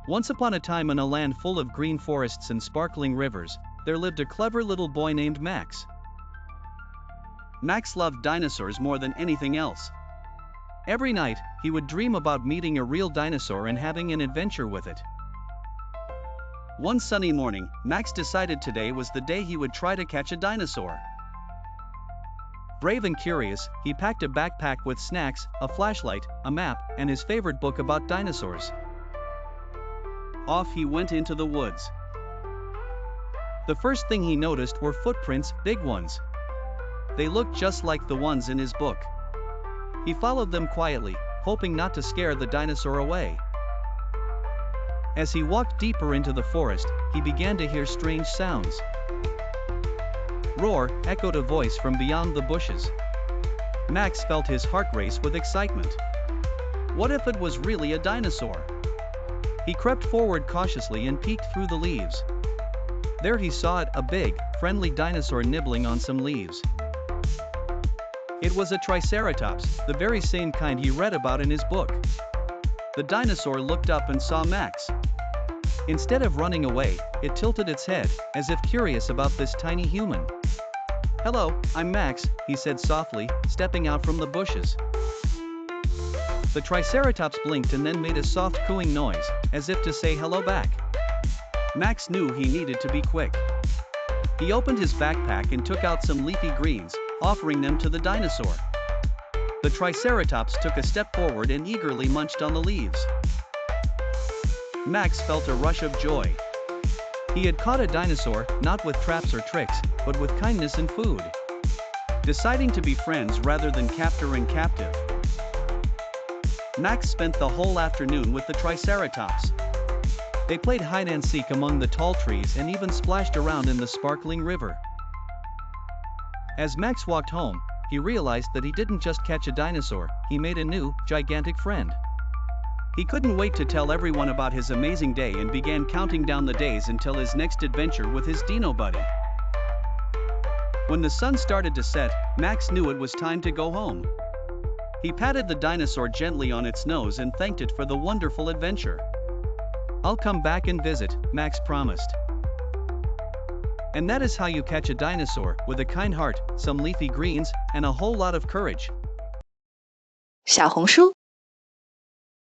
Once upon a time in a land full of green forests and sparkling rivers, there lived a clever little boy named Max. Max loved dinosaurs more than anything else. Every night, he would dream about meeting a real dinosaur and having an adventure with it. One sunny morning, Max decided today was the day he would try to catch a dinosaur. Brave and curious, he packed a backpack with snacks, a flashlight, a map, and his favorite book about dinosaurs. Off he went into the woods. The first thing he noticed were footprints, big ones. They looked just like the ones in his book. He followed them quietly, hoping not to scare the dinosaur away. As he walked deeper into the forest, he began to hear strange sounds. Roar, echoed a voice from beyond the bushes. Max felt his heart race with excitement. What if it was really a dinosaur? He crept forward cautiously and peeked through the leaves. There he saw it, a big, friendly dinosaur nibbling on some leaves. It was a triceratops, the very same kind he read about in his book. The dinosaur looked up and saw Max. Instead of running away, it tilted its head, as if curious about this tiny human. "Hello, I'm Max," he said softly, stepping out from the bushes. The triceratops blinked and then made a soft cooing noise, as if to say hello back. Max knew he needed to be quick. He opened his backpack and took out some leafy greens, offering them to the dinosaur. The triceratops took a step forward and eagerly munched on the leaves. Max felt a rush of joy. He had caught a dinosaur, not with traps or tricks, but with kindness and food. Deciding to be friends rather than captor and captive, Max spent the whole afternoon with the triceratops. They played hide and seek among the tall trees and even splashed around in the sparkling river. As Max walked home, he realized that he didn't just catch a dinosaur, he made a new, gigantic friend. He couldn't wait to tell everyone about his amazing day and began counting down the days until his next adventure with his dino buddy. When the sun started to set, Max knew it was time to go home. He patted the dinosaur gently on its nose and thanked it for the wonderful adventure. "I'll come back and visit," Max promised. And that is how you catch a dinosaur, with a kind heart, some leafy greens, and a whole lot of courage. 小红书